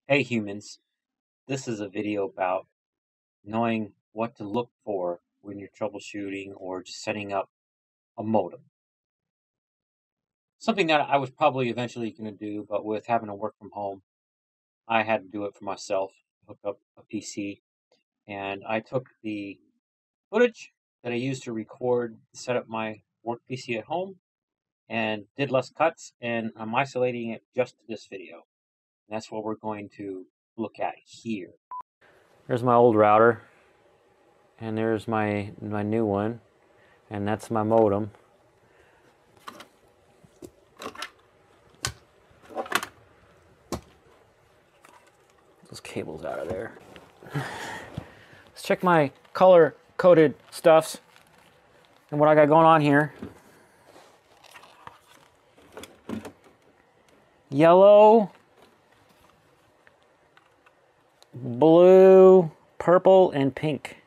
Hey humans, this is a video about knowing what to look for when you're troubleshooting or just setting up a modem. Something that I was probably eventually going to do, but with having to work from home, I had to do it for myself, hook up a PC, and I took the footage that I used to record, set up my work PC at home, and did less cuts, and I'm isolating it just to this video. And that's what we're going to look at here. There's my old router. And there's my new one, and that's my modem. Those cables out of there. Let's check my color-coded stuffs and what I got going on here. Yellow, blue, purple, and pink.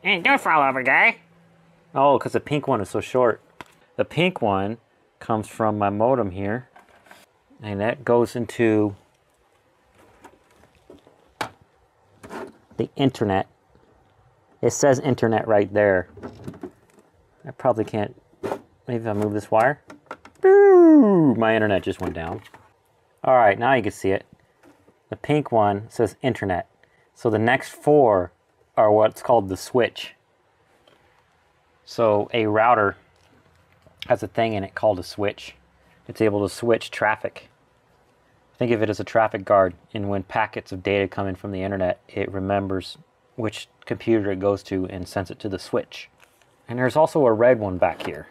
Hey, don't fall over, guy. Oh, because the pink one is so short. The pink one comes from my modem here. And that goes into the internet. It says internet right there. I probably can't. Maybe if I move this wire. Boo! My internet just went down. All right, now you can see it. The pink one says internet. So the next four are what's called the switch. So a router has a thing in it called a switch. It's able to switch traffic. Think of it as a traffic guard, and when packets of data come in from the internet, it remembers which computer it goes to and sends it to the switch. And there's also a red one back here.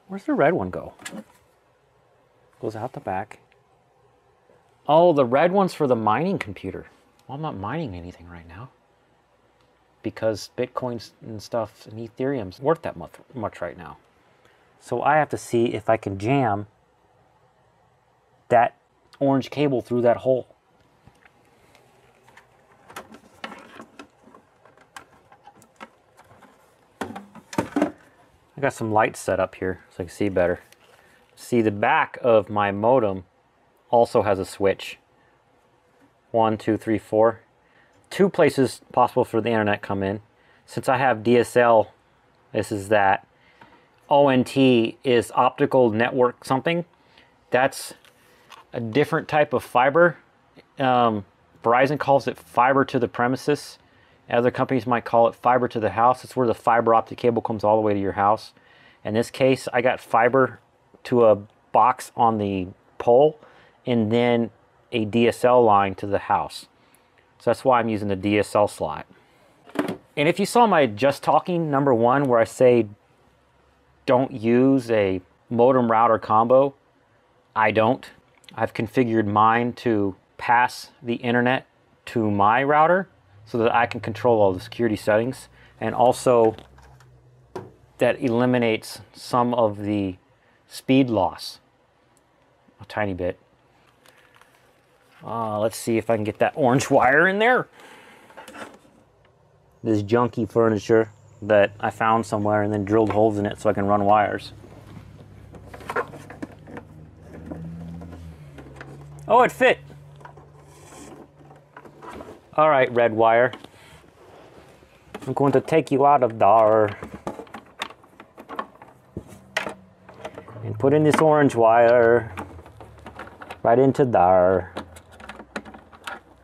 Where's the red one go? Goes out the back. Oh, the red one's for the mining computer. Well, I'm not mining anything right now, because Bitcoins and stuff and Ethereum's worth that much right now. So I have to see if I can jam that orange cable through that hole. I got some lights set up here so I can see better. See, the back of my modem also has a switch. 1, 2, 3, 4. 2 places possible for the internet come in. Since I have DSL, this is that. ONT is optical network something. That's a different type of fiber. Verizon calls it fiber to the premises. Other companies might call it fiber to the house. It's where the fiber optic cable comes all the way to your house. In this case, I got fiber to a box on the pole and then a DSL line to the house. So that's why I'm using the DSL slot. And if you saw my Just Talking #1 where I say don't use a modem router combo, I don't. I've configured mine to pass the internet to my router so that I can control all the security settings, and also that eliminates some of the speed loss a tiny bit. Let's see if I can get that orange wire in there. This junky furniture that I found somewhere and then drilled holes in it so I can run wires. Oh, it fit. All right, red wire. I'm going to take you out of there and put in this orange wire right into there.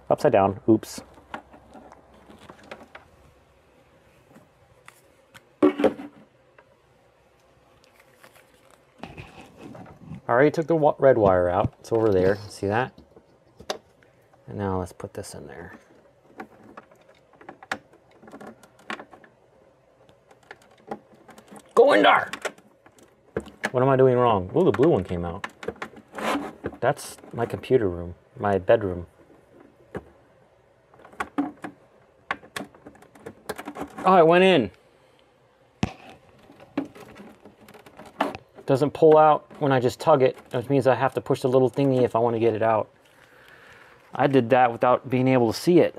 Upside down. Oops. I already took the red wire out. It's over there. See that? And now let's put this in there. Go in there! What am I doing wrong? Ooh, the blue one came out. That's my computer room, my bedroom. Oh, it went in. It doesn't pull out when I just tug it, which means I have to push the little thingy if I want to get it out. I did that without being able to see it.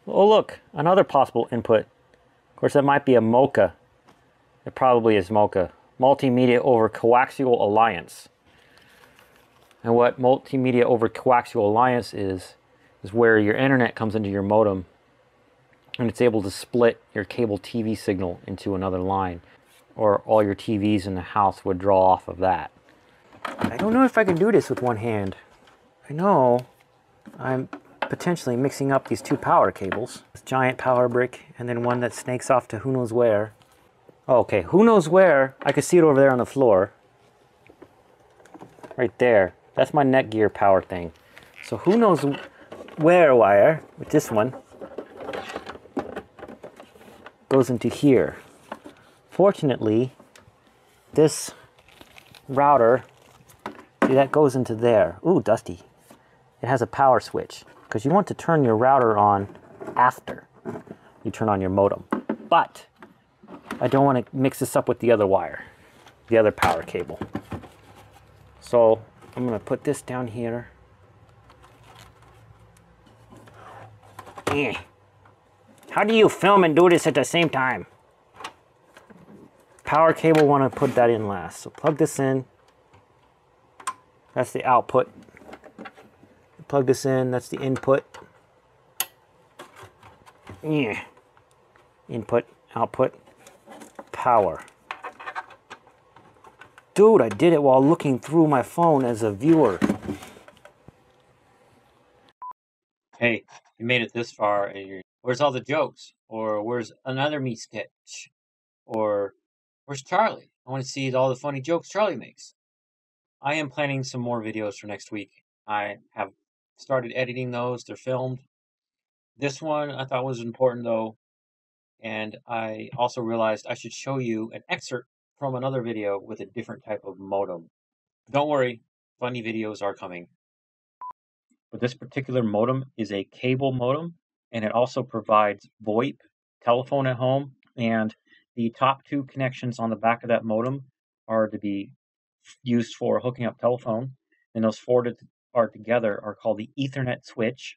Oh look, another possible input. Of course, that might be a mocha. It probably is mocha. multimedia over coaxial alliance. And what multimedia over coaxial alliance is where your internet comes into your modem and it's able to split your cable TV signal into another line, or all your TVs in the house would draw off of that. I don't know if I can do this with one hand. I know I'm potentially mixing up these two power cables. This giant power brick and then one that snakes off to who knows where. Okay, who knows where? I can see it over there on the floor. Right there. That's my Netgear power thing. So who knows where wire with this one goes into here. Fortunately, this router, see, that goes into there. Ooh, dusty. It has a power switch because you want to turn your router on after you turn on your modem. But I don't want to mix this up with the other wire, the other power cable. So I'm going to put this down here. How do you film and do this at the same time? Power cable, want to put that in last. So plug this in. That's the output. Plug this in, that's the input. Input, output, power. Dude, I did it while looking through my phone as a viewer. Hey, you made it this far and you're, where's all the jokes? Or where's another me sketch? Or where's Charlie? I want to see all the funny jokes Charlie makes. I am planning some more videos for next week. I have started editing those. They're filmed. This one I thought was important though. And I also realized I should show you an excerpt from another video with a different type of modem. Don't worry, funny videos are coming. But this particular modem is a cable modem, and it also provides VoIP, telephone at home, and the top two connections on the back of that modem are to be used for hooking up telephone, and those four that are together are called the Ethernet switch,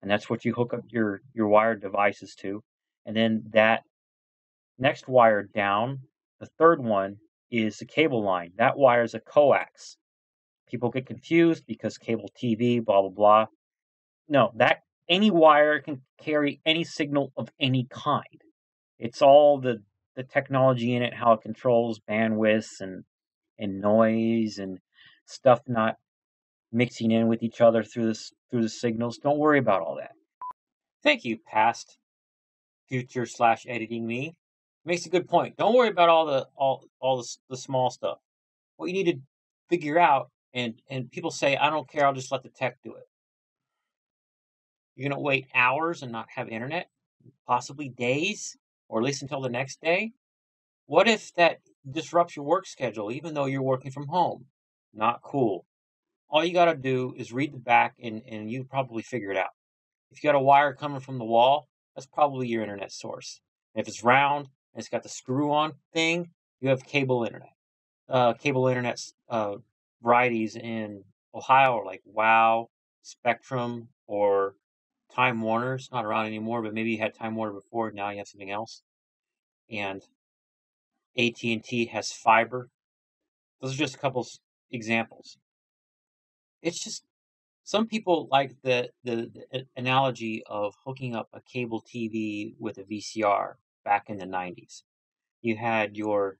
and that's what you hook up your wired devices to. And then that next wire down, the third one, is the cable line. That wire is a coax. People get confused because cable TV, blah, blah, blah. No, that any wire can carry any signal of any kind. It's all the technology in it, how it controls bandwidths and noise and stuff not mixing in with each other through the signals. Don't worry about all that. Thank you, past, future / editing me. Makes a good point. Don't worry about all the small stuff. What you need to figure out, and people say, I don't care, I'll just let the tech do it. You're going to wait hours and not have internet, possibly days, or at least until the next day? What if that disrupts your work schedule, even though you're working from home? Not cool. All you got to do is read the back, and you probably figure it out. If you got a wire coming from the wall, that's probably your internet source. And if it's round and it's got the screw-on thing, you have cable internet. Cable internet varieties in Ohio are like WOW, Spectrum, or Time Warner's not around anymore, but maybe you had Time Warner before. Now you have something else. And AT&T has fiber. Those are just a couple examples. It's just some people like the analogy of hooking up a cable TV with a VCR back in the 90s. You had your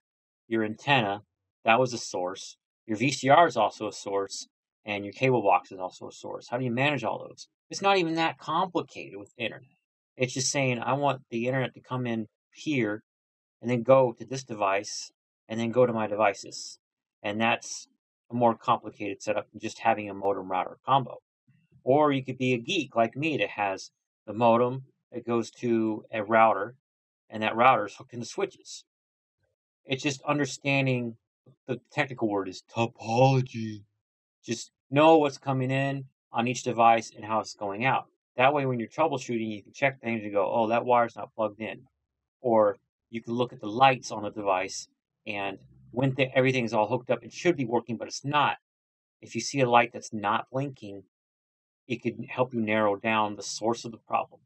antenna, that was a source. Your VCR is also a source, and your cable box is also a source. How do you manage all those? It's not even that complicated with internet. It's just saying, I want the internet to come in here and then go to this device and then go to my devices. And that's a more complicated setup than just having a modem router combo. Or you could be a geek like me that has the modem that goes to a router, and that router is hooked into switches. It's just understanding, the technical word is topology. Just know what's coming in on each device and how it's going out. That way, when you're troubleshooting, you can check things and go, oh, that wire's not plugged in. Or you can look at the lights on the device, and when everything's all hooked up, it should be working, but it's not. If you see a light that's not blinking, it could help you narrow down the source of the problem.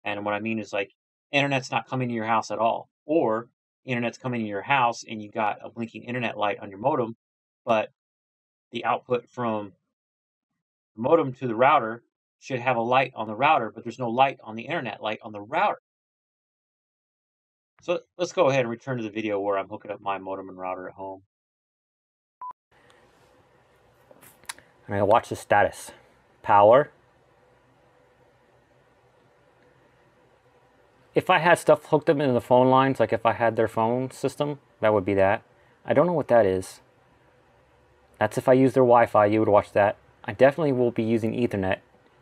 And what I mean is, like, internet's not coming to your house at all. Or internet's coming in your house and you got a blinking internet light on your modem, but the output from the modem to the router should have a light on the router, but there's no light on the internet light on the router. So let's go ahead and return to the video where I'm hooking up my modem and router at home. I'm going to watch the status. Power. If I had stuff hooked up into the phone lines, like if I had their phone system, that would be that. I don't know what that is. That's if I use their Wi-Fi, you would watch that. I definitely will be using Ethernet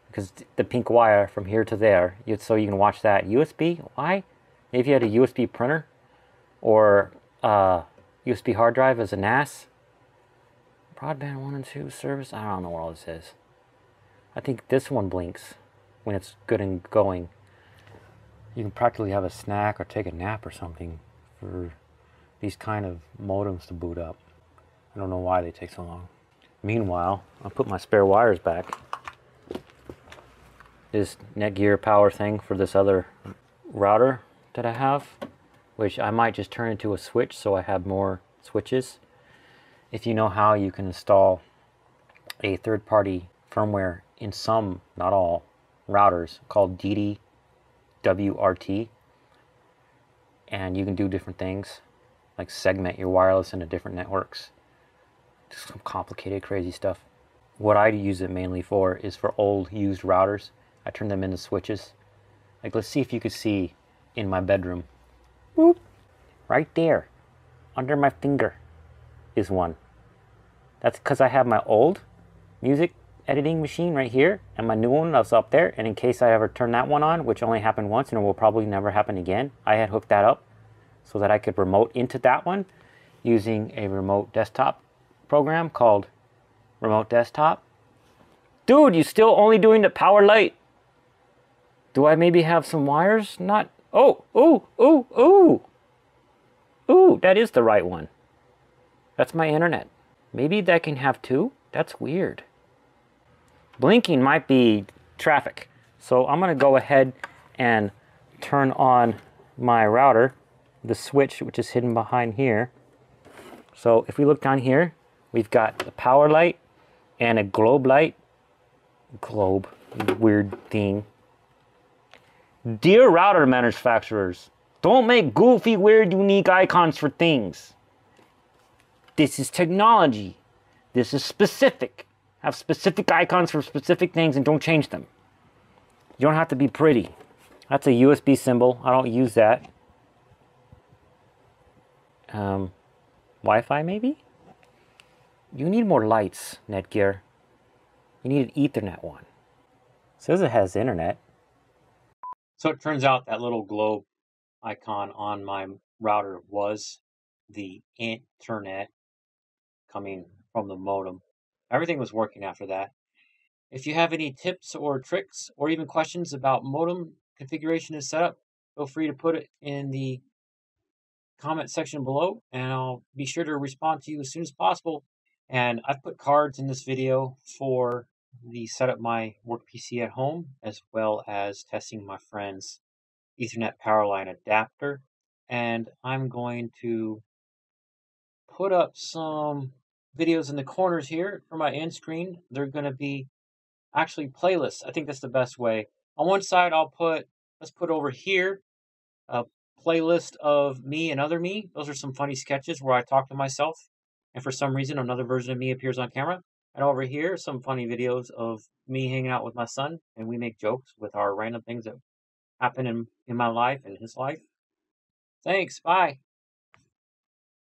because the pink wire from here to there, so you can watch that. USB? Why? Maybe if you had a USB printer or USB hard drive as a NAS. Broadband 1 and 2 service. I don't know what all this is. I think this one blinks when it's good and going. You can practically have a snack or take a nap or something for these kind of modems to boot up. I don't know why they take so long. Meanwhile, I'll put my spare wires back. This Netgear power thing for this other router that I have, which I might just turn into a switch so I have more switches. If you know how, you can install a third-party firmware in some, not all, routers called DDWRT, and you can do different things like segment your wireless into different networks. Just some complicated, crazy stuff. What I use it mainly for is for old used routers. I turn them into switches. Like, let's see if you could see in my bedroom. Boop. Right there, under my finger, is one. That's because I have my old music editing machine right here, and my new one that's up there, and in case I ever turn that one on, which only happened once and it will probably never happen again, I had hooked that up so that I could remote into that one using a remote desktop program called Remote Desktop. Dude, you still only doing the power light? Do I maybe have some wires? Not. Oh, ooh, ooh, ooh. Ooh, that is the right one. That's my internet. Maybe that can have two? That's weird. Blinking might be traffic. So I'm going to go ahead and turn on my router, the switch, which is hidden behind here. So if we look down here, we've got the power light and a globe light. Globe, weird thing. Dear router manufacturers, don't make goofy, weird, unique icons for things. This is technology. This is specific. Have specific icons for specific things and don't change them. You don't have to be pretty. That's a USB symbol. I don't use that. Wi-Fi maybe? You need more lights, Netgear. You need an Ethernet one. Says it has internet. So it turns out that little globe icon on my router was the internet coming from the modem. Everything was working after that. If you have any tips or tricks or even questions about modem configuration and setup, feel free to put it in the comment section below and I'll be sure to respond to you as soon as possible. And I've put cards in this video for the setup my work PC at home, as well as testing my friend's Ethernet powerline adapter. And I'm going to put up some videos in the corners here for my end screen. They're going to be actually playlists. I think that's the best way. On one side, let's put over here a playlist of me and other me. Those are some funny sketches where I talk to myself, and for some reason, another version of me appears on camera. And over here, some funny videos of me hanging out with my son, and we make jokes with our random things that happen in my life and his life. Thanks. Bye.